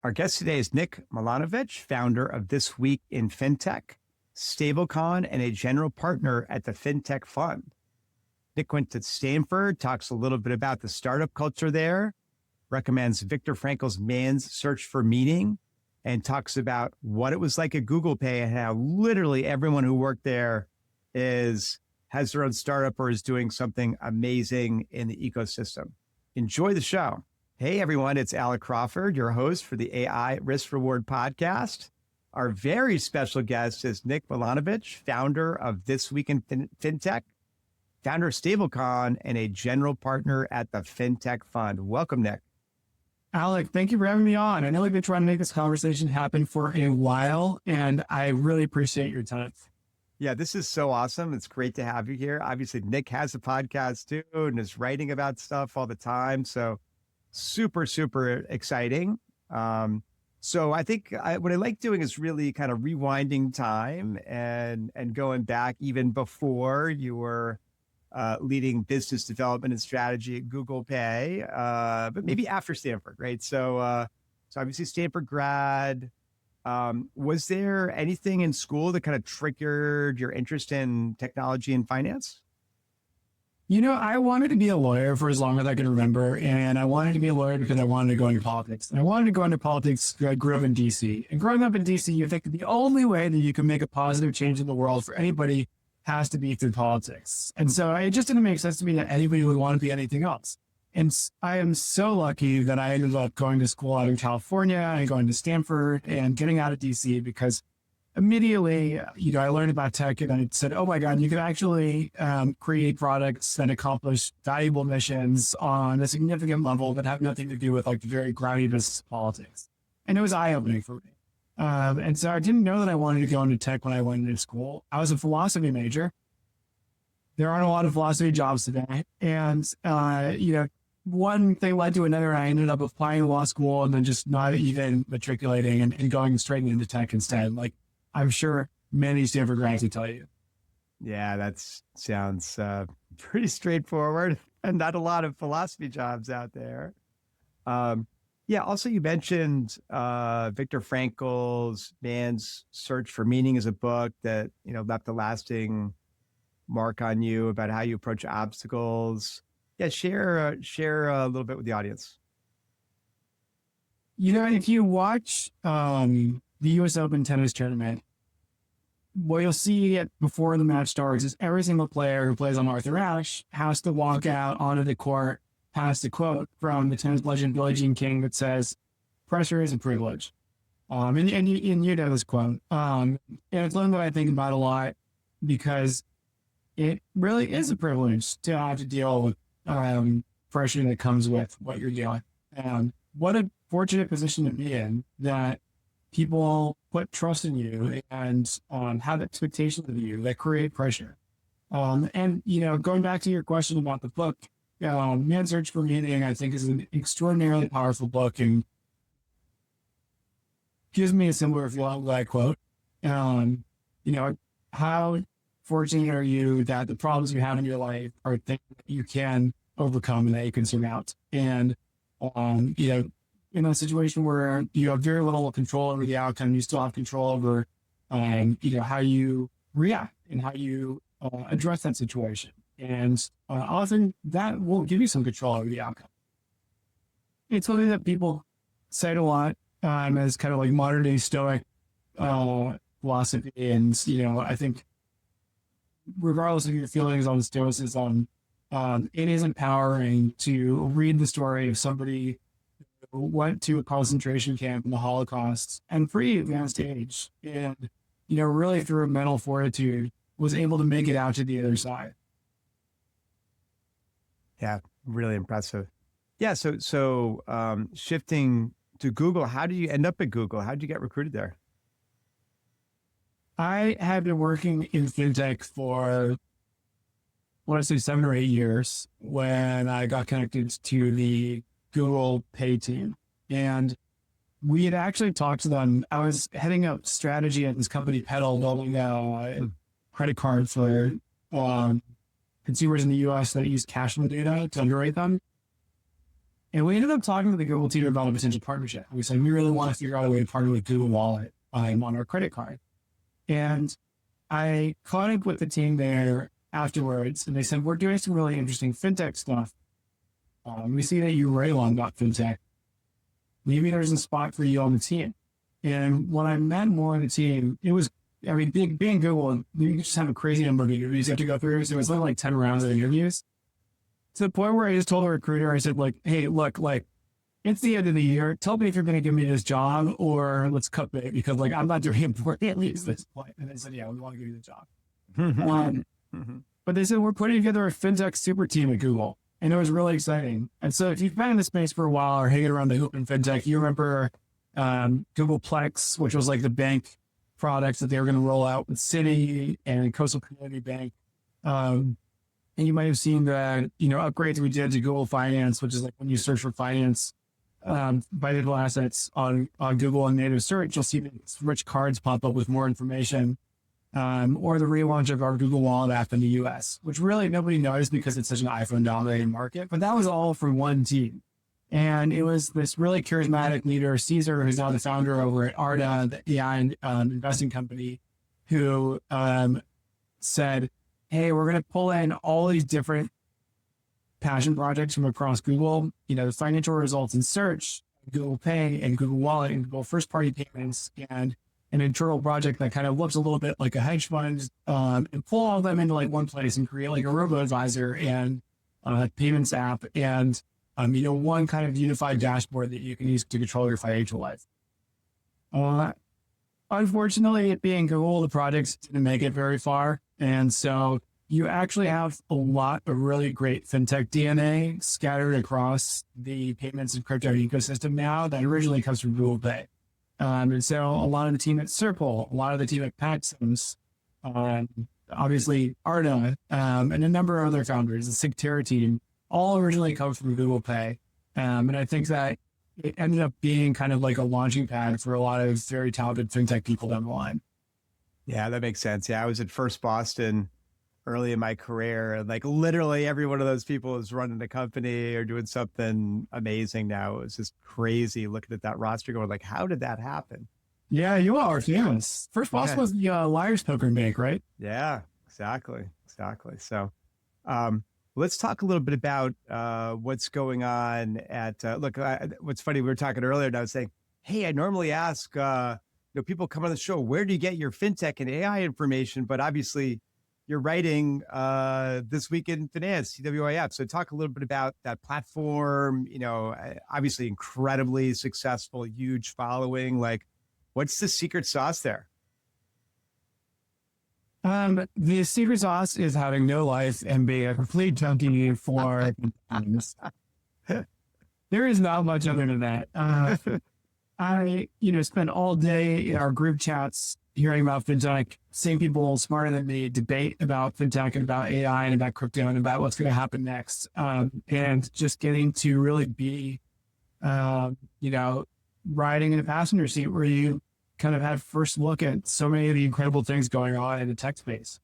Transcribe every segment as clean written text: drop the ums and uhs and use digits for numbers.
Our guest today is Nik Milanović, founder of This Week in FinTech, Stablecon, and a general partner at the FinTech Fund. Nik went to Stanford, talks a little bit about the startup culture there, recommends Viktor Frankl's Man's Search for Meaning, and talks about what it was like at Google Pay and how literally everyone who worked there has their own startup or is doing something amazing in the ecosystem. Enjoy the show. Hey, everyone, it's Alec Crawford, your host for the AI Risk Reward podcast. Our very special guest is Nik Milanović, founder of This Week in FinTech, founder of Stablecon, and a general partner at the FinTech Fund. Welcome, Nik. Alec, thank you for having me on. I know we've been trying to make this conversation happen for a while, and I really appreciate your time. Yeah, this is so awesome. It's great to have you here. Obviously, Nik has a podcast too and is writing about stuff all the time. So super, super exciting. So I think what I like doing is really kind of rewinding time and going back even before you were leading business development and strategy at Google Pay, but maybe after Stanford, right? So obviously Stanford grad. Was there anything in school that kind of triggered your interest in technology and finance? You know, I wanted to be a lawyer for as long as I can remember, and I wanted to be a lawyer because I wanted to go into politics. And I wanted to go into politics because I grew up in DC. And growing up in DC, you think the only way that you can make a positive change in the world for anybody has to be through politics. And so it just didn't make sense to me that anybody would want to be anything else. And I am so lucky that I ended up going to school out in California and going to Stanford and getting out of DC because immediately, I learned about tech and I said, oh my God, you can actually create products that accomplish valuable missions on a significant level that have nothing to do with like the very groundy business politics. And it was eye-opening for me. And so I didn't know that I wanted to go into tech when I went into school. I was a philosophy major. There aren't a lot of philosophy jobs today. And, one thing led to another. I ended up applying to law school and then just not even matriculating and going straight into tech instead. Like I'm sure many Stanford grads would tell you. Yeah, that sounds pretty straightforward and not a lot of philosophy jobs out there. Yeah. Also, you mentioned Viktor Frankl's Man's Search for Meaning is a book that, left a lasting mark on you about how you approach obstacles. Yeah, share a little bit with the audience. If you watch the U.S. Open tennis tournament, what you'll see before the match starts is every single player who plays on Arthur Ashe has to walk out onto the court past a quote from the tennis legend Billie Jean King that says, "Pressure is a privilege." And you know this quote. And it's one that I think about a lot because it really is a privilege to have to deal with pressure that comes with what you're doing. And what a fortunate position to be in that people put trust in you and have expectations of you that create pressure. And going back to your question about the book, Man's Search for Meaning, I think is an extraordinarily powerful book and gives me a similar feel that quote. How fortunate are you that the problems you have in your life are things that you can overcome and that you can surmount? And, in a situation where you have very little control over the outcome, you still have control over, how you react and how you address that situation. And often that will give you some control over the outcome. It's something that people cite a lot as kind of like modern day Stoic philosophy. And, I think regardless of your feelings on Stoicism, it is empowering to read the story of somebody who went to a concentration camp in the Holocaust and pretty advanced age and, really through mental fortitude was able to make it out to the other side. Yeah, really impressive. Yeah, so shifting to Google, how did you end up at Google? How did you get recruited there? I had been working in fintech for, I want to say 7 or 8 years when I got connected to the Google Pay team. And we had actually talked to them. I was heading up strategy at this company, Pedal, building a credit card for consumers in the US that use cash flow data to underwrite them. And we ended up talking to the Google team about a potential partnership. We said, we really want to figure out a way to partner with Google Wallet on our credit card. And I caught up with the team there afterwards, and they said, we're doing some really interesting fintech stuff. We see that you write a lot about fintech. Maybe there's a spot for you on the team. And when I met more on the team, it was, I mean, being Google, you just have a crazy number of interviews you have to go through. So it was like 10 rounds of interviews. To the point where I just told the recruiter, I said, like, hey, look, like, it's the end of the year. Tell me if you're going to give me this job or let's cut bait because, like, I'm not doing important at least at this point. And they said, yeah, we want to give you the job. But they said, we're putting together a fintech super team at Google. And it was really exciting. And so if you've been in the space for a while or hanging around the hoop in fintech, you remember Google Plex, which was like the bank products that they were going to roll out with Citi and Coastal Community Bank. And you might have seen the, upgrades we did to Google Finance, which is like when you search for finance by digital assets on Google and native search, you'll see these rich cards pop up with more information. Or the relaunch of our Google Wallet app in the US, which really nobody knows because it's such an iPhone dominated market, but that was all from one team. And it was this really charismatic leader, Caesar, who's now the founder over at Arda, the AI investing company, who said, hey, we're going to pull in all these different passion projects from across Google, the financial results in search, Google Pay and Google Wallet and Google first party payments, and an internal project that kind of looks a little bit like a hedge fund, and pull all of them into like one place and create like a robo-advisor and payments app and, one kind of unified dashboard that you can use to control your financial life. Unfortunately, it being Google, the projects didn't make it very far. And so you actually have a lot of really great fintech DNA scattered across the payments and crypto ecosystem now that originally comes from Google Pay. And so a lot of the team at Circle, a lot of the team at Paxos, obviously Arda, and a number of other founders, the Sigterra team, all originally come from Google Pay. And I think that it ended up being kind of like a launching pad for a lot of very talented fintech people down the line. Yeah, that makes sense. Yeah, I was at First Boston early in my career, and like literally every one of those people is running a company or doing something amazing now. It was just crazy looking at that roster going like, how did that happen? Yeah, you are famous. First Boston was the Liar's Poker Bank, right? Yeah, exactly. So let's talk a little bit about what's going on at, what's funny, we were talking earlier and I was saying, hey, I normally ask, people come on the show, where do you get your fintech and AI information? But obviously you're writing This Week in Finance, CWIF. So talk a little bit about that platform, obviously incredibly successful, huge following. Like, what's the secret sauce there? The secret sauce is having no life and being a complete junkie for there is not much other than that. I, spend all day in our group chats hearing about fintech, seeing people smarter than me debate about fintech and about AI and about crypto and about what's going to happen next. And just getting to really be, riding in a passenger seat where you kind of had first look at so many of the incredible things going on in the tech space.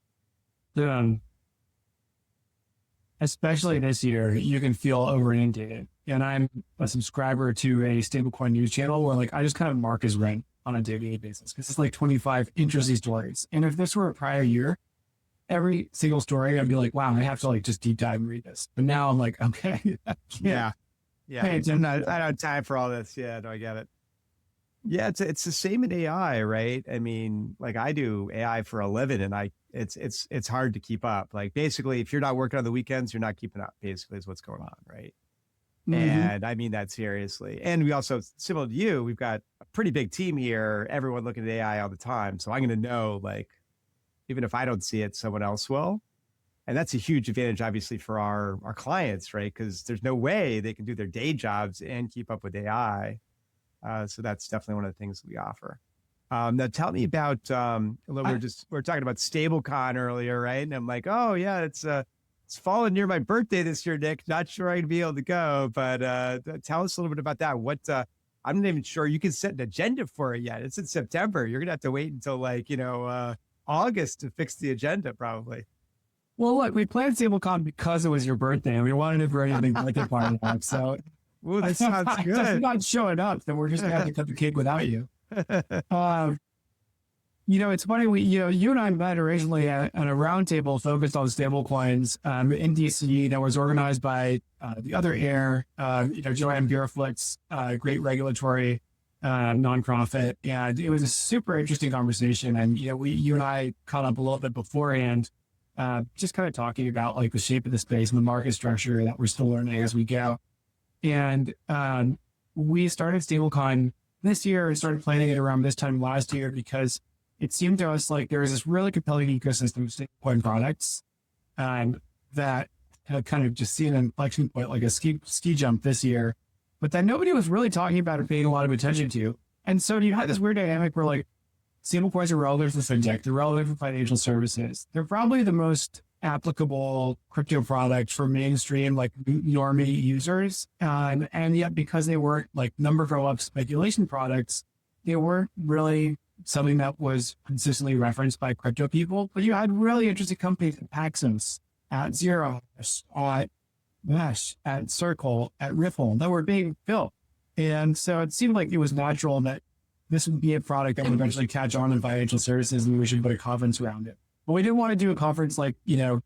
Especially this year, you can feel over inundated. And I'm a subscriber to a stablecoin news channel where like I just kind of mark as read on a daily basis because it's like 25 interesting stories. And if this were a prior year, every single story, I'd be like, wow, I have to like just deep dive and read this. But now I'm like, okay. Yeah. I don't have time for all this. Yeah, no, I get it. Yeah, it's the same in AI, right? I mean, like I do AI for a living and it's hard to keep up. Like basically, if you're not working on the weekends, you're not keeping up, basically is what's going on, right? Mm-hmm. And I mean that seriously. And we also, similar to you, we've got a pretty big team here, everyone looking at AI all the time. So I'm going to know, like, even if I don't see it, someone else will. And that's a huge advantage, obviously, for our clients, right? Because there's no way they can do their day jobs and keep up with AI. So that's definitely one of the things we offer. Now tell me about, we were talking about Stablecon earlier, right? And I'm like, oh yeah, it's falling near my birthday this year, Nik. Not sure I'm gonna be able to go, but tell us a little bit about that. I'm not even sure you can set an agenda for it yet. It's in September. You're gonna have to wait until like, August to fix the agenda probably. Well, look, we planned Stablecon because it was your birthday and we wanted it for anything birthday party. So Ooh, that sounds If good. not showing up, then we're just going to have to cut the cake without you. Um, it's funny. You and I met originally at a roundtable focused on stablecoins in DC that was organized by the other Air, Joanne Bierflick's great regulatory nonprofit, and it was a super interesting conversation. And you and I caught up a little bit beforehand, just kind of talking about like the shape of the space and the market structure that we're still learning as we go. And we started Stablecon this year and started planning it around this time last year because it seemed to us like there was this really compelling ecosystem of stablecoin products that had kind of just seen an inflection point, like a ski jump this year, but that nobody was really talking about or paying a lot of attention to. And so you had this weird dynamic where like stablecoins are relevant for fintech, they're relevant for financial services. They're probably the most applicable crypto product for mainstream, like normie users. And yet because they weren't like number grow up speculation products, they weren't really something that was consistently referenced by crypto people. But you had really interesting companies at Paxos, at Zero, at Mesh, at Circle, at Ripple that were being built. And so it seemed like it was natural that this would be a product that would eventually catch on in financial services and we should put a conference around it. But we didn't want to do a conference like, I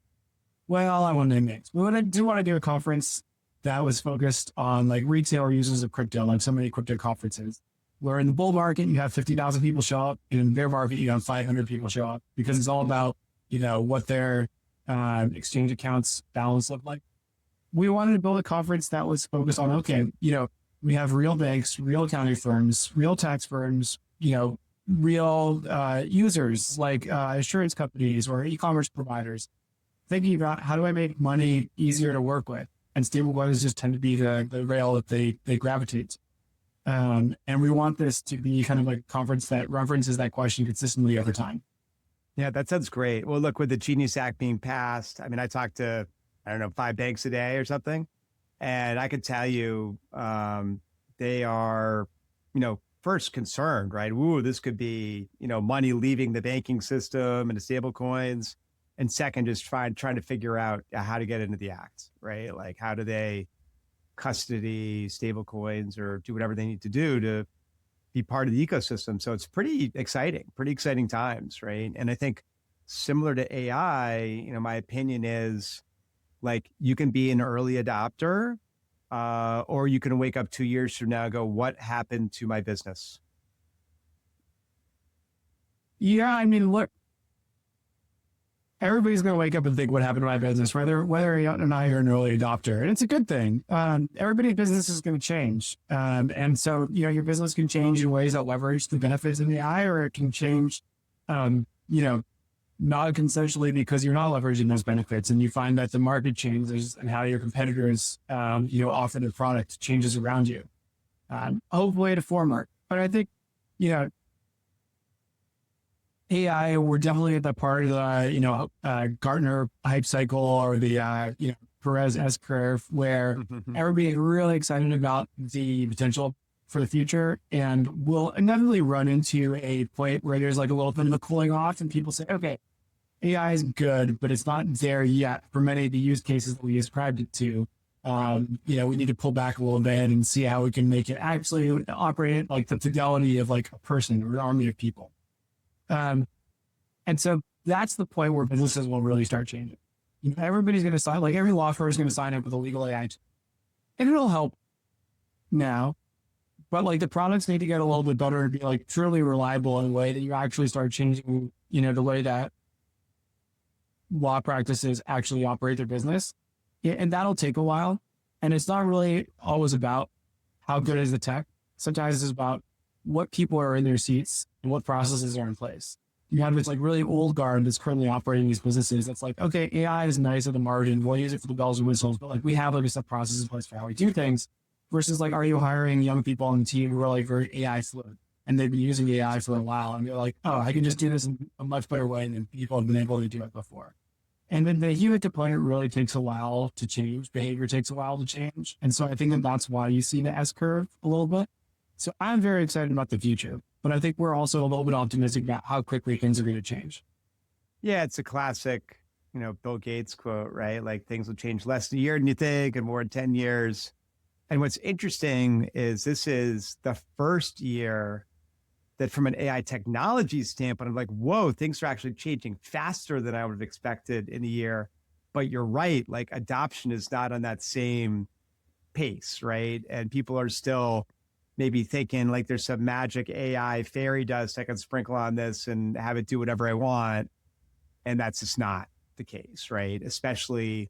want to name names. We do want to do a conference that was focused on like retail users of crypto, like so many crypto conferences. Where in the bull market, you have 50,000 people show up. In bear market, you have 500 people show up because it's all about, what their exchange accounts balance look like. We wanted to build a conference that was focused on, we have real banks, real accounting firms, real tax firms, real users like insurance companies or e-commerce providers thinking about how do I make money easier to work with? And stablecoins just tend to be the rail that they gravitate to. And we want this to be kind of like a conference that references that question consistently over time. Yeah, that sounds great. Well, look, with the Genius Act being passed, I talk to, 5 banks a day or something. And I could tell you, they are, first concerned, right? Ooh, this could be, money leaving the banking system into stable coins. And second, just trying to figure out how to get into the act, right? Like how do they custody stable coins or do whatever they need to do to be part of the ecosystem. So it's pretty exciting times, right? And I think similar to AI, my opinion is like you can be an early adopter or you can wake up 2 years from now and go, what happened to my business? Yeah, look, everybody's going to wake up and think what happened to my business, whether or not you're an early adopter. And it's a good thing. Everybody's business is going to change. And so, your business can change in ways that leverage the benefits of AI, or it can change, not consensually because you're not leveraging those benefits. And you find that the market changes and how your competitors, offer their product changes around you. Hopefully the former. But I think, AI, we're definitely at that part of the, Gartner hype cycle or the, Perez S-curve where everybody's really excited about the potential for the future. And we'll inevitably run into a point where there's like a little bit of a cooling off and people say, okay, AI is good, but it's not there yet for many of the use cases that we described it to. We need to pull back a little bit and see how we can make it actually operate like the fidelity of like a person or an army of people. And so that's the point where businesses will really start changing. Everybody's going to sign, like every law firm is going to sign up with a legal AI. And it'll help now, but like the products need to get a little bit better and be like truly reliable in a way that you actually start changing, the way that law practices actually operate their business. Yeah, and that'll take a while. And it's not really always about how good is the tech. Sometimes it's about what people are in their seats and what processes are in place. You have this like really old guard that's currently operating these businesses. That's like, okay, AI is nice at the margin. We'll use it for the bells and whistles, but like we have like a set process in place for how we do things versus like, are you hiring young people on the team who are like very AI fluid and they've been using AI for a while and they're like, oh, I can just do this in a much better way than people have been able to do it before. And then the human deployment really takes a while to change. Behavior takes a while to change. And so I think that that's why you see the S-curve a little bit. So I'm very excited about the future, but I think we're also a little bit optimistic about how quickly things are going to change. Yeah, it's a classic, Bill Gates quote, right? Like things will change less in a year than you think and more in 10 years. And what's interesting is this is the first year that from an AI technology standpoint, I'm like, whoa, things are actually changing faster than I would have expected in a year. But you're right, like adoption is not on that same pace, right? And people are still maybe thinking like there's some magic AI fairy dust I can sprinkle on this and have it do whatever I want. And that's just not the case, right? Especially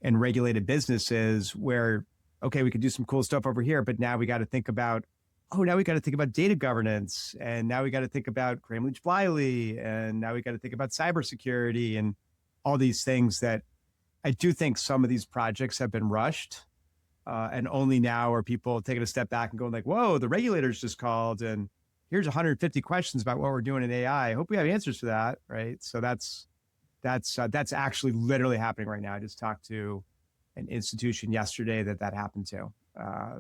in regulated businesses where, okay, we could do some cool stuff over here, but now we got to think about, now we got to think about data governance. And now we got to think about Cramley-Bliley. And now we got to think about cybersecurity and all these things that I do think some of these projects have been rushed. And only now are people taking a step back and going like, whoa, the regulators just called and here's 150 questions about what we're doing in AI. I hope we have answers for that, right? So that's actually literally happening right now. I just talked to an institution yesterday that happened to.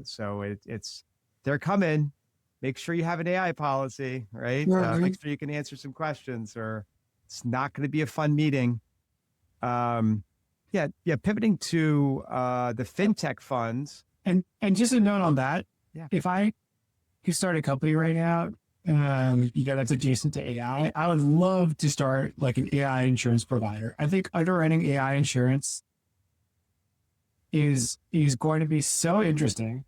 So it's they're coming. Make sure you have an AI policy, right? Make sure you can answer some questions, or it's not going to be a fun meeting. Pivoting to the FinTech funds. And just a note on that, if I could start a company right now, that's adjacent to AI, I would love to start like an AI insurance provider. I think underwriting AI insurance is going to be so interesting,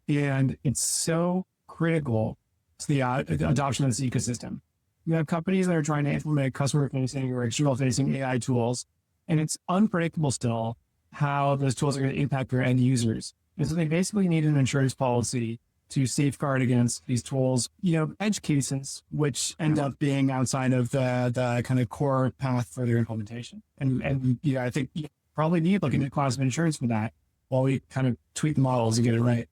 and it's so critical to the adoption of this ecosystem. You have companies that are trying to implement customer-facing or external-facing AI tools, and it's unpredictable still how those tools are going to impact their end users. And so they basically need an insurance policy to safeguard against these tools, edge cases, which end up being outside of the kind of core path for their implementation. And I think you probably need like a new class of insurance for that while we kind of tweak the models and get it right.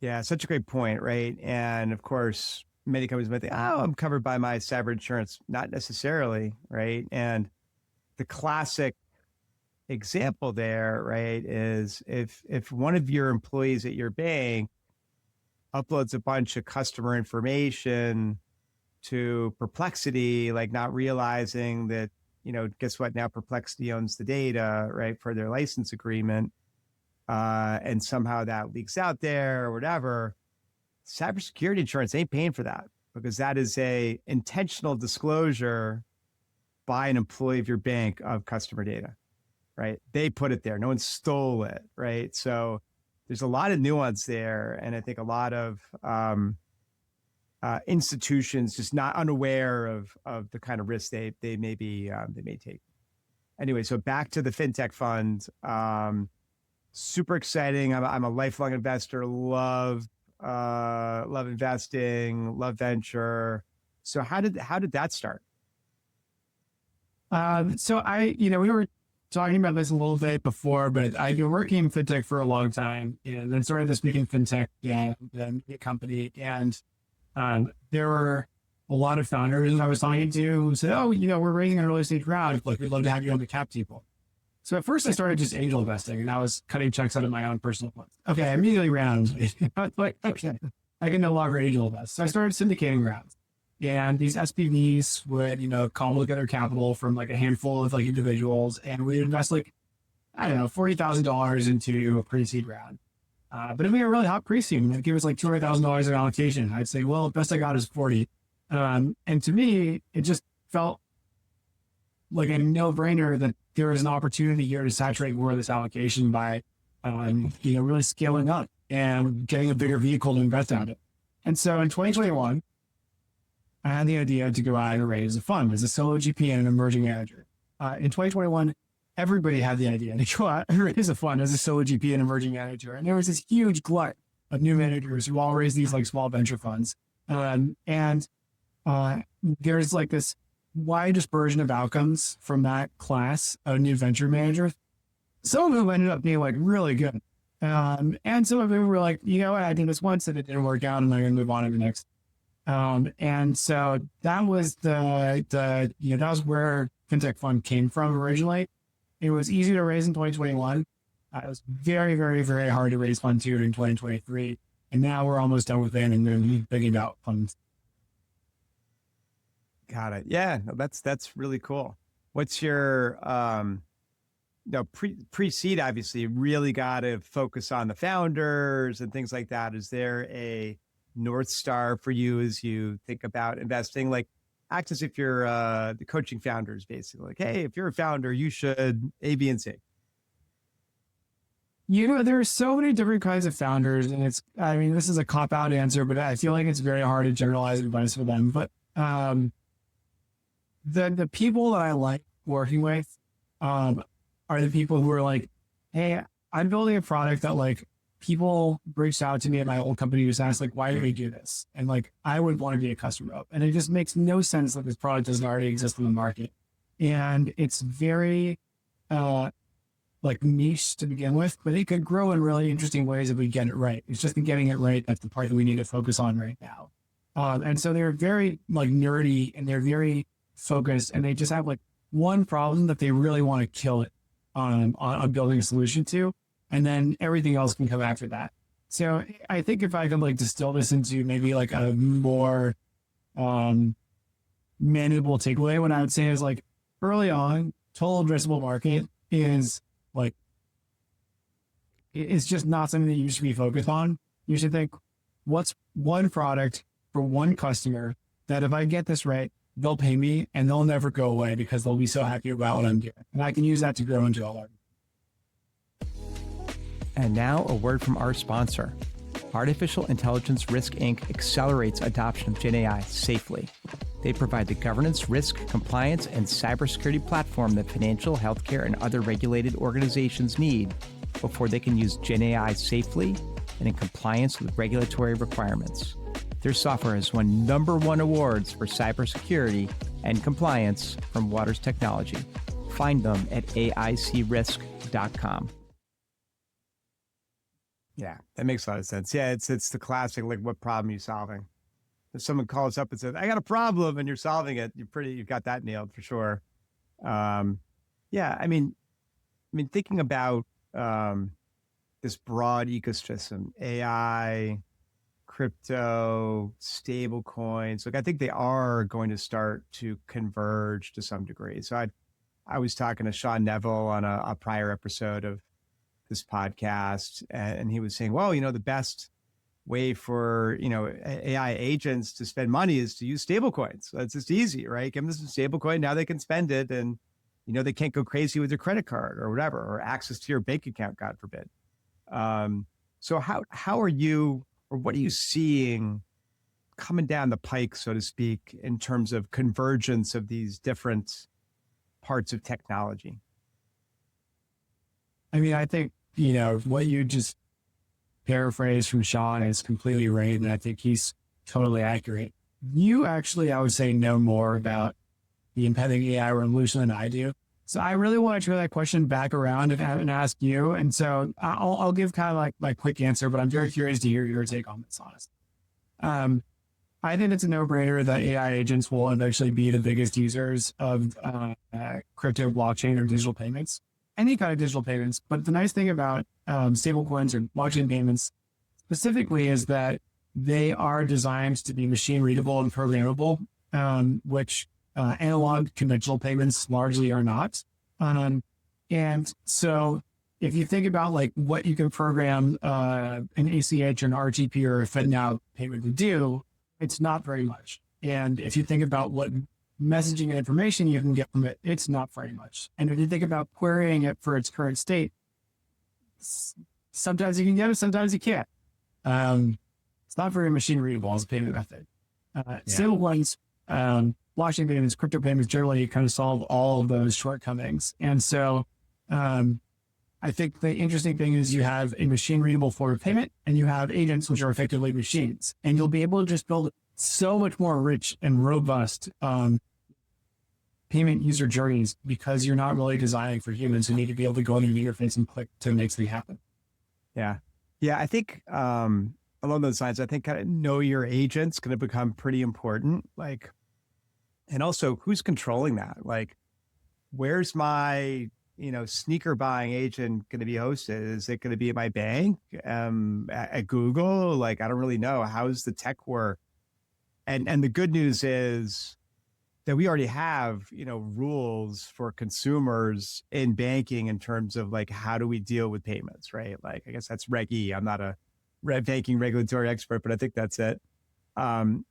Yeah, such a great point, right? And of course, many companies might think, I'm covered by my cyber insurance. Not necessarily, right? And the classic example there, right, is if one of your employees at your bank uploads a bunch of customer information to Perplexity, like not realizing that, guess what? Now Perplexity owns the data, right, for their license agreement. And somehow that leaks out there or whatever. Cybersecurity insurance ain't paying for that, because that is a intentional disclosure by an employee of your bank of customer data, right? They put it there. No one stole it, right? So there's a lot of nuance there. And I think a lot of institutions just not unaware of the kind of risks they may take. Anyway, so back to the FinTech fund. Super exciting. I'm a lifelong investor. Love investing. Love venture. So how did that start? So we were talking about this a little bit before, but I've been working in FinTech for a long time, and then started this Speaking FinTech company. And there were a lot of founders I was talking to who said, we're raising an early stage round. Like, we'd love to have you on the cap table. So at first I started just angel investing, and I was cutting checks out of my own personal funds. Okay, I immediately round. Like, okay, I can no longer angel invest. So I started syndicating rounds. And these SPVs would, come look at their capital from like a handful of like individuals, and we'd invest like, $40,000 into a pre-seed round. But if we had a really hot pre-seed, it'd give us like $200,000 in allocation. I'd say, well, the best I got is 40. And to me, it just felt like a no-brainer that there was an opportunity here to saturate more of this allocation by, really scaling up and getting a bigger vehicle to invest out of. And so in 2021, I had the idea to go out and raise a fund as a solo GP and an emerging manager. In 2021, everybody had the idea to go out and raise a fund as a solo GP and emerging manager. And there was this huge glut of new managers who all raised these like small venture funds. There's like this wide dispersion of outcomes from that class of new venture managers. Some of them ended up being like really good. And some of them were like, I did this once and it didn't work out, and I'm going to move on to the next. And so that was that was where FinTech Fund came from originally. It was easy to raise in 2021. It was very, very, very hard to raise Fund 2 in 2023. And now we're almost done with it, and then thinking about funds. Got it. Yeah, no, that's really cool. What's your no, pre-seed, obviously, you really got to focus on the founders and things like that. Is there a North Star for you as you think about investing? Like, act as if you're the coaching founders, basically. Like, hey, if you're a founder, you should A, B, and C. There are so many different kinds of founders, and this is a cop-out answer, but I feel like it's very hard to generalize advice for them. But the people that I like working with are the people who are like, hey, I'm building a product that like people reached out to me at my old company who's asked like, why do we do this? And like, I would want to be a customer of, and it just makes no sense that this product doesn't already exist in the market. And it's very, like niche to begin with, but it could grow in really interesting ways if we get it right. It's just getting it right that's the part that we need to focus on right now. And so they're very like nerdy and they're very focused, and they just have like one problem that they really want to kill it on building a solution to, and then everything else can come after that. So I think if I could like distill this into maybe like a more manageable takeaway, what I would say is like early on, total addressable market is like, it's just not something that you should be focused on. You should think, what's one product for one customer that if I get this right, they'll pay me and they'll never go away because they'll be so happy about what I'm doing. And I can use that to grow into a large. And now a word from our sponsor. Artificial Intelligence Risk Inc. accelerates adoption of GenAI safely. They provide the governance, risk, compliance, and cybersecurity platform that financial, healthcare, and other regulated organizations need before they can use GenAI safely and in compliance with regulatory requirements. Their software has won #1 awards for cybersecurity and compliance from Waters Technology. Find them at AICrisk.com. Yeah, that makes a lot of sense. Yeah, it's the classic, like, what problem are you solving? If someone calls up and says, I got a problem, and you're solving it, you've got that nailed for sure. Yeah, I mean, thinking about this broad ecosystem, AI, crypto, stable coins, like I think they are going to start to converge to some degree. So I was talking to Sean Neville on a prior episode of this podcast, and he was saying, well, the best way for, AI agents to spend money is to use stable coins. So it's just easy, right? Give them some stable coin. Now they can spend it, and, they can't go crazy with their credit card or whatever, or access to your bank account, God forbid. So how are you, or what are you seeing coming down the pike, so to speak, in terms of convergence of these different parts of technology? I think, what you just paraphrased from Sean is completely right. And I think he's totally accurate. You actually, I would say, know more about the impending AI revolution than I do. So I really want to turn that question back around and ask you. And so I'll give kind of like my quick answer, but I'm very curious to hear your take on this, honestly. I think it's a no-brainer that AI agents will eventually be the biggest users of crypto, blockchain, or digital payments, any kind of digital payments. But the nice thing about stablecoins or blockchain payments specifically is that they are designed to be machine-readable and programmable, which analog conventional payments largely are not. And so if you think about like what you can program an ACH, an RTP, or a FedNow payment to do, it's not very much. And if you think about what messaging and information you can get from it, it's not very much. And if you think about querying it for its current state, sometimes you can get it, sometimes you can't. It's not very machine readable as a payment method. Stablecoins, blockchain payments, crypto payments generally kind of solve all of those shortcomings. And so I think the interesting thing is you have a machine readable form of payment, and you have agents, which are effectively machines. And you'll be able to just build so much more rich and robust payment user journeys because you're not really designing for humans who need to be able to go into the interface and click to make something happen. Yeah. Yeah. I think along those lines, I think kind of know your agent's going to become pretty important. Like, and also who's controlling that? Like, where's my, sneaker buying agent going to be hosted? Is it going to be at my bank, at Google? Like, I don't really know. How's the tech work? And the good news is that we already have, rules for consumers in banking in terms of like, how do we deal with payments, right? Like, I guess that's Reg E. I'm not a banking regulatory expert, but I think that's it.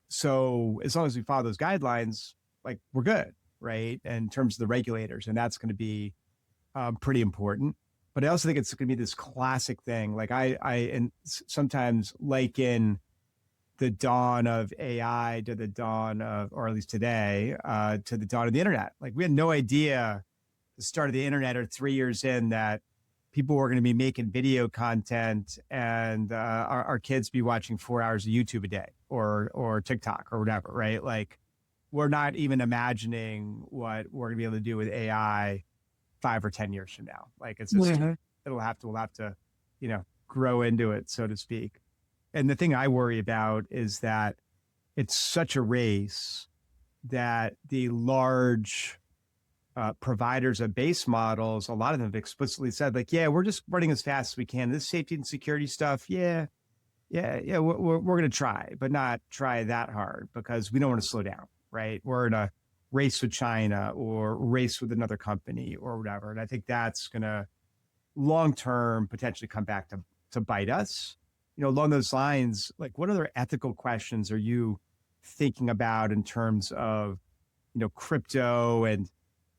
So as long as we follow those guidelines, like we're good, right? In terms of the regulators, and that's going to be pretty important. But I also think it's going to be this classic thing. Like and sometimes liken the dawn of AI to the dawn of, or at least today, to the dawn of the internet. Like we had no idea the start of the internet or 3 years in that people were going to be making video content and our kids be watching 4 hours of YouTube a day or TikTok or whatever, right? Like we're not even imagining what we're going to be able to do with AI 5 or 10 years from now. Like it's just, we'll have to, grow into it, so to speak. And the thing I worry about is that it's such a race that the large providers of base models, a lot of them have explicitly said like, yeah, we're just running as fast as we can. This safety and security stuff, we're going to try, but not try that hard because we don't want to slow down, right? We're in a race with China or race with another company or whatever. And I think that's going to long-term potentially come back to bite us. Along those lines, like what other ethical questions are you thinking about in terms of, crypto and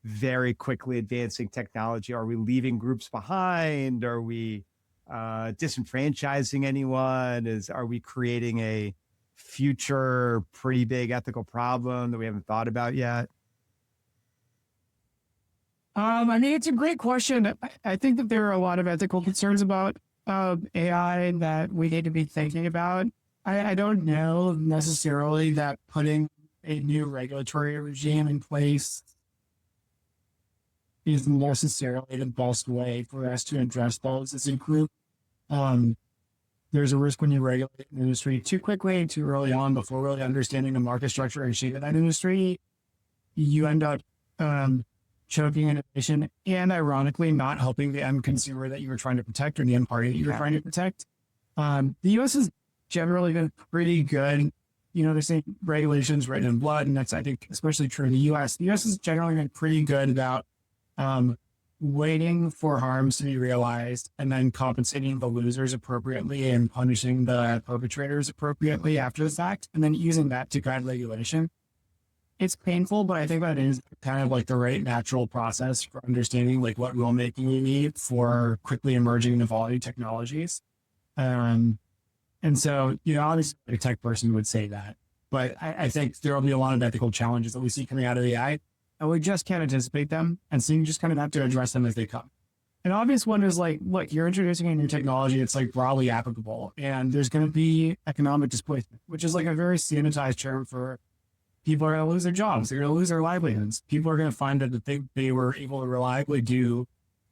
very quickly advancing technology? Are we leaving groups behind? Are we disenfranchising anyone? Are we creating a future pretty big ethical problem that we haven't thought about yet? I mean, it's a great question. I think that there are a lot of ethical concerns about AI that we need to be thinking about. I don't know necessarily that putting a new regulatory regime in place is necessarily the best way for us to address those as a group. There's a risk when you regulate an industry too quickly, too early on, before really understanding the market structure and shape of that industry. You end up choking innovation and ironically not helping the end consumer that you were trying to protect or the end party that you were trying to protect. The U.S. has generally been pretty good. There's regulations written in blood, and that's, I think, especially true in the U.S. The U.S. has generally been pretty good about waiting for harms to be realized and then compensating the losers appropriately and punishing the perpetrators appropriately after the fact, and then using that to guide regulation. It's painful, but I think that is kind of like the right natural process for understanding like what rulemaking we need for quickly emerging and evolving technologies. And so, obviously a tech person would say that, but I think there will be a lot of ethical challenges that we see coming out of AI, and we just can't anticipate them. And so you just kind of have to address them as they come. An obvious one is like, look, you're introducing a new technology. It's like broadly applicable, and there's going to be economic displacement, which is like a very sanitized term for people are going to lose their jobs. They're going to lose their livelihoods. People are going to find that the thing they were able to reliably do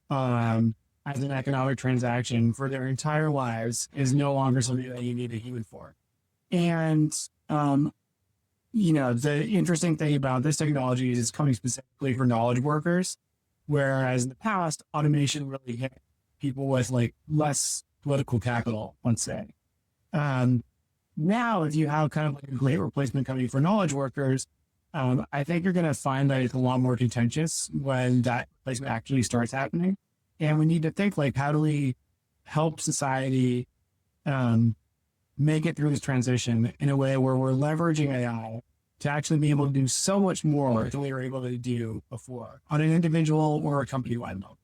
as an economic transaction for their entire lives is no longer something that you need a human for. And, the interesting thing about this technology is it's coming specifically for knowledge workers, whereas in the past, automation really hit people with like less political capital, let's say. Now, if you have kind of like a great replacement coming for knowledge workers, I think you're going to find that it's a lot more contentious when that replacement actually starts happening. And we need to think like, how do we help society make it through this transition in a way where we're leveraging AI to actually be able to do so much more than we were able to do before on an individual or a company-wide level.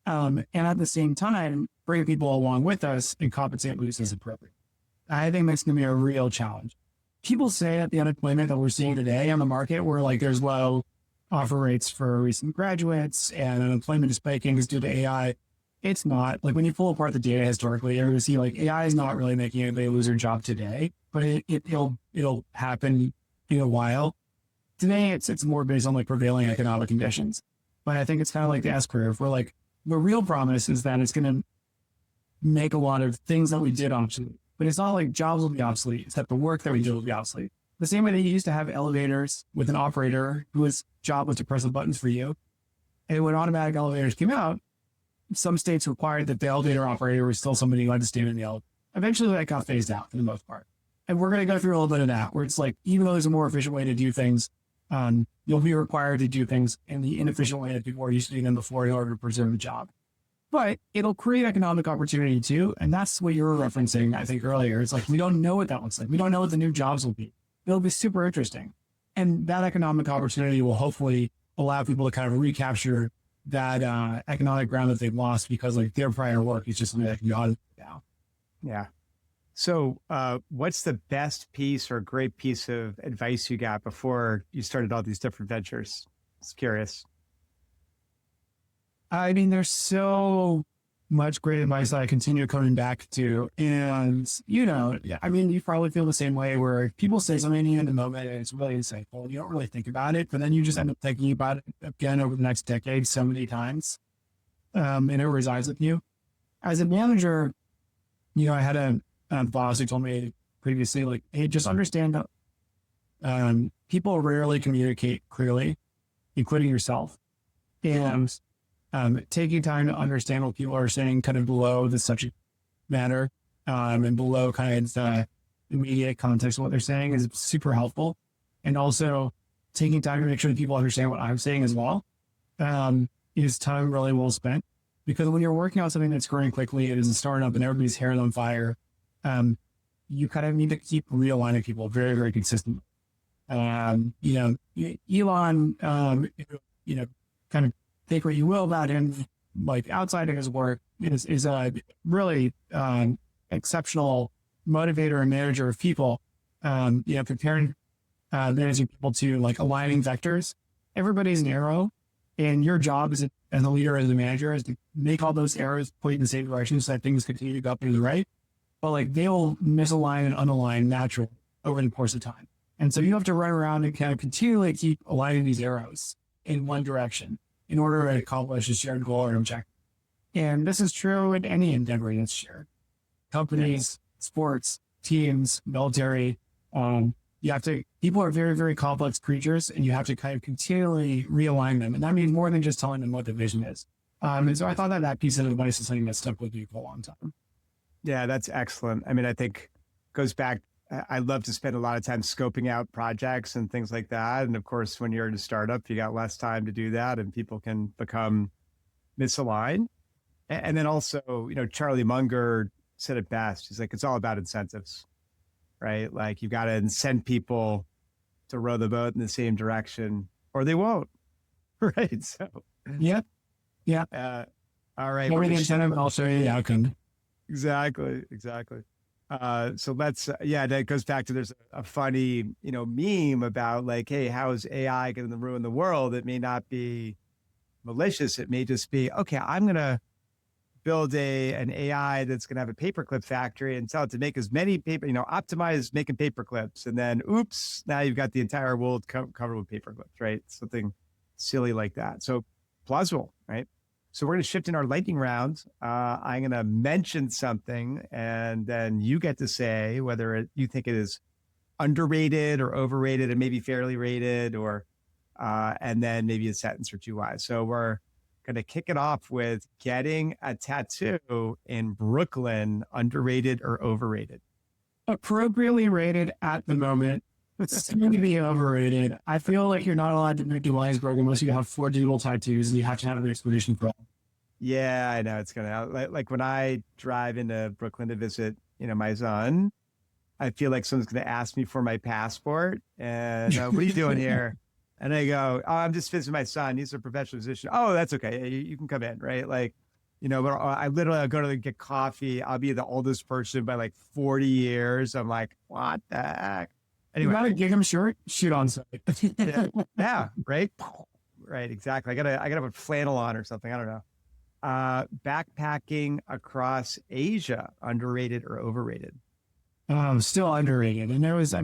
And at the same time, bring people along with us and compensate losers appropriately. I think that's going to be a real challenge. People say that the unemployment that we're seeing today on the market, where like there's low offer rates for recent graduates and unemployment is spiking is due to AI. It's not. Like when you pull apart the data historically, you're going to see like AI is not really making anybody lose their job today, but it'll happen in a while. Today, it's more based on like prevailing economic conditions. But I think it's kind of like the S curve, where like the real promise is that it's going to make a lot of things that we did obsolete. But it's not like jobs will be obsolete. It's that the work that we do will be obsolete. The same way that you used to have elevators with an operator whose job was to press the buttons for you. And when automatic elevators came out, some states required that the elevator operator was still somebody who had to stand in the elevator. Eventually that got phased out for the most part. And we're going to go through a little bit of that, where it's like, even though there's a more efficient way to do things, you'll be required to do things in the inefficient way that people are used to doing them before in order to preserve a job. But it'll create economic opportunity too. And that's what you were referencing, I think, earlier. It's like, we don't know what that looks like. We don't know what the new jobs will be. It'll be super interesting. And that economic opportunity will hopefully allow people to kind of recapture that economic ground that they've lost because like their prior work is just something that can go on now. Yeah. So what's the best piece or great piece of advice you got before you started all these different ventures? Just curious. I mean, there's so much great advice that I continue coming back to. And, I mean, you probably feel the same way where people say something to you in the moment and it's really insightful. And you don't really think about it, but then you just end up thinking about it again over the next decade so many times. And it resides with you. As a manager, I had a boss who told me previously, like, hey, just understand that people rarely communicate clearly, including yourself. And taking time to understand what people are saying kind of below the subject matter and below kind of the immediate context of what they're saying is super helpful. And also taking time to make sure that people understand what I'm saying as well is time really well spent. Because when you're working on something that's growing quickly, it is a startup and everybody's hair on fire, you kind of need to keep realigning people very, very consistently. Elon, kind of think what you will about him, like outside of his work, is a really exceptional motivator and manager of people. Comparing managing people to like aligning vectors. Everybody's an arrow, and your job as a leader, as a manager, is to make all those arrows point in the same direction so that things continue to go up and to the right. But like they will misalign and unalign naturally over the course of time. And so you have to run around and kind of continually keep aligning these arrows in one direction in order to accomplish a shared goal or objective. And this is true in any endeavor that's shared. Companies, sports, teams, military, people are very, very complex creatures, and you have to kind of continually realign them. And that means more than just telling them what the vision is. And so I thought that piece of advice is something that stuck with me for a long time. Yeah, that's excellent. I mean, I think goes back, I love to spend a lot of time scoping out projects and things like that. And of course, when you're in a startup, you got less time to do that and people can become misaligned. And then also, Charlie Munger said it best. He's like, it's all about incentives, right? Like you've got to incent people to row the boat in the same direction or they won't, right? So, yeah. All right. More the incentive, I'll show you the outcome. Exactly. So let's, that goes back to, there's a funny, meme about like, hey, how is AI going to ruin the world? It may not be malicious. It may just be, okay, I'm going to build an AI that's going to have a paperclip factory and tell it to make as many optimize making paperclips. And then, oops, now you've got the entire world covered with paperclips, right? Something silly like that. So plausible, right? So we're going to shift in our lightning round. I'm going to mention something, and then you get to say whether you think it is underrated or overrated and maybe fairly rated, or and then maybe a sentence or two why. So we're going to kick it off with getting a tattoo in Brooklyn, underrated or overrated? Appropriately rated at the moment. It's going to be overrated. I feel like you're not allowed to move to Williamsburg unless you have 4 digital tattoos and you have to have an expedition for it. Yeah, I know. It's going to, like when I drive into Brooklyn to visit, my son, I feel like someone's going to ask me for my passport and what are you doing here? And I go, oh, I'm just visiting my son. He's a professional musician. Oh, that's okay. You can come in, right? Like, but I literally go to get coffee. I'll be the oldest person by like 40 years. I'm like, what the heck? Anyway, you got a gig 'em shirt, shoot on site. yeah, right. Right, exactly. I gotta put flannel on or something. I don't know. Backpacking across Asia, underrated or overrated? Still underrated. And there was, how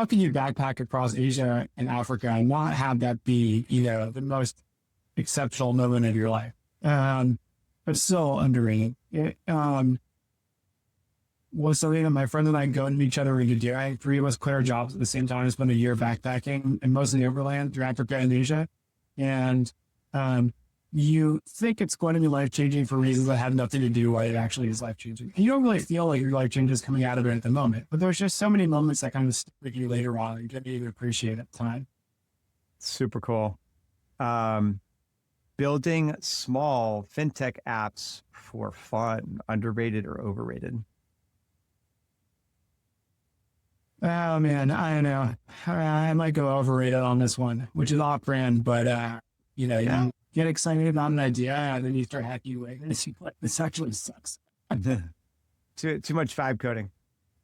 can you backpack across Asia and Africa and not have that be, the most exceptional moment of your life? But still underrated. It was something that my friend and I go to each other to do. 3 of us quit our jobs at the same time and spent a year backpacking and mostly overland through Africa and Asia. And you think it's going to be life-changing for reasons that have nothing to do why it actually is life-changing. You don't really feel like your life change is coming out of it at the moment, but there's just so many moments that kind of stick with you later on. You didn't even appreciate at the time. Super cool. Building small fintech apps for fun, underrated or overrated? Oh man, I don't know. I might go overrated on this one, which is off brand, but you get excited about an idea and then you start hacking away. And it's like, this actually sucks. Too much vibe coding.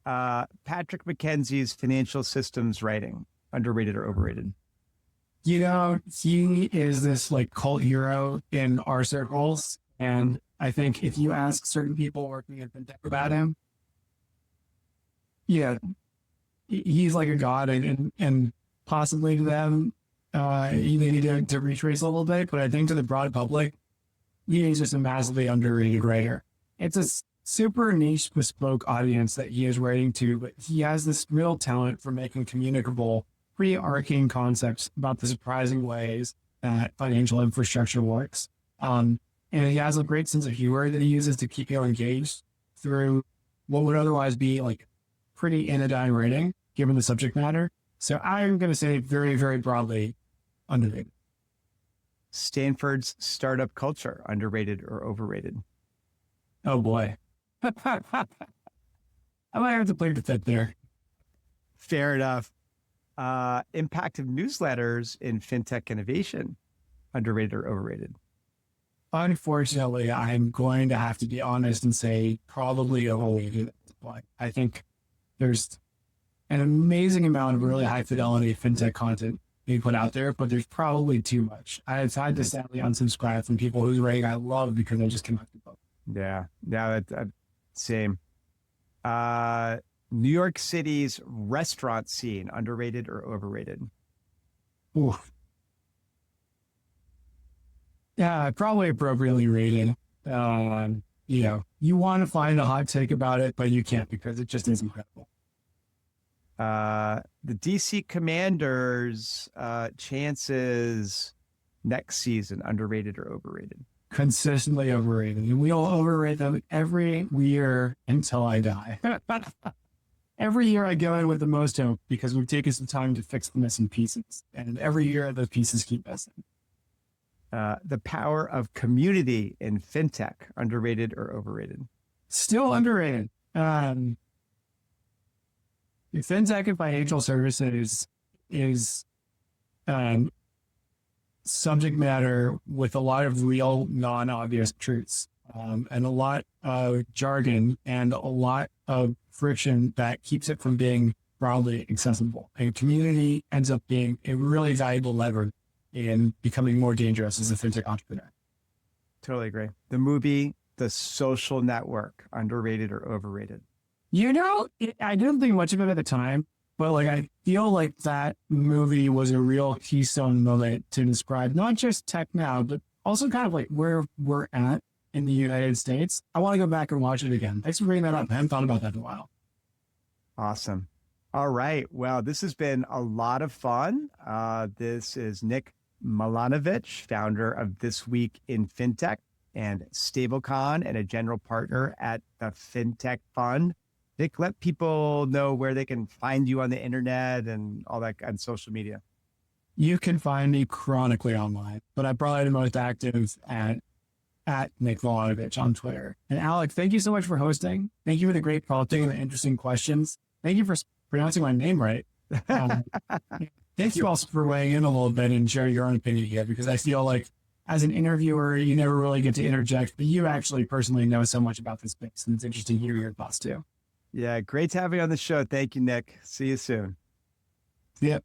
Patrick McKenzie's financial systems writing, underrated or overrated? He is this like cult hero in our circles. And I think if you ask certain people working at FinTech about him, he's like a god, and possibly to them, they need to retrace a little bit. But I think to the broad public, he's just a massively underrated writer. It's a super niche, bespoke audience that he is writing to, but he has this real talent for making communicable, pretty arcane concepts about the surprising ways that financial infrastructure works. And he has a great sense of humor that he uses to keep you engaged through what would otherwise be like pretty anodyne writing, given the subject matter. So I'm going to say very, very broadly, underrated. Stanford's startup culture, underrated or overrated? Oh boy. I might have to play the fit there. Fair enough. Impact of newsletters in fintech innovation, underrated or overrated? Unfortunately, I'm going to have to be honest and say probably overrated. I think there's an amazing amount of really high fidelity fintech content being put out there, but there's probably too much. I've had to sadly unsubscribe from people whose writing I love because I just cannot keep up. Yeah, that same. New York City's restaurant scene, underrated or overrated? Ooh. Yeah, probably appropriately rated. You want to find a hot take about it, but you can't because it just is incredible. The DC Commanders chances next season, underrated or overrated? Consistently overrated. And we'll overrate them every year until I die. Every year I go in with the most hope because we've taken some time to fix the missing pieces. And every year those pieces keep missing. The power of community in fintech, underrated or overrated? Still underrated. Fintech and financial services is subject matter with a lot of real non-obvious truths, and a lot of jargon and a lot of friction that keeps it from being broadly accessible. And community ends up being a really valuable lever in becoming more dangerous as a fintech entrepreneur. Totally agree. The movie, The Social Network, underrated or overrated? I didn't think much of it at the time, but I feel like that movie was a real keystone moment to describe not just tech now, but also kind of where we're at in the United States. I want to go back and watch it again. Thanks for bringing that up. I haven't thought about that in a while. Awesome. All right. Well, this has been a lot of fun. This is Nik Milanović, founder of This Week in FinTech and Stablecon, and a general partner at the FinTech Fund. Nik, let people know where they can find you on the internet and all that on social media. You can find me chronically online, but I'm probably the most active at Nik Milanović on Twitter. And Alec, thank you so much for hosting. Thank you for the great prompting and the interesting questions. Thank you for pronouncing my name right. Thank you also for weighing in a little bit and sharing your own opinion here, because I feel like as an interviewer, you never really get to interject, but you actually personally know so much about this space, and it's interesting to hear your thoughts too. Yeah, great to have you on the show. Thank you, Nik. See you soon. Yep.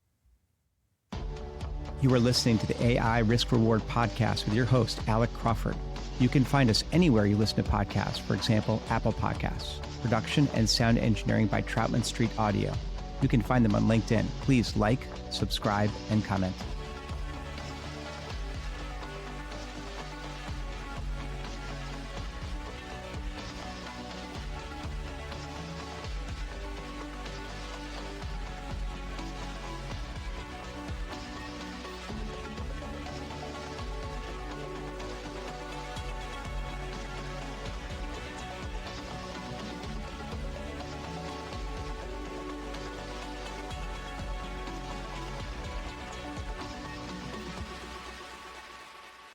You are listening to the AI Risk Reward Podcast with your host, Alec Crawford. You can find us anywhere you listen to podcasts, for example, Apple Podcasts. Production and sound engineering by Troutman Street Audio. You can find them on LinkedIn. Please like, subscribe, and comment.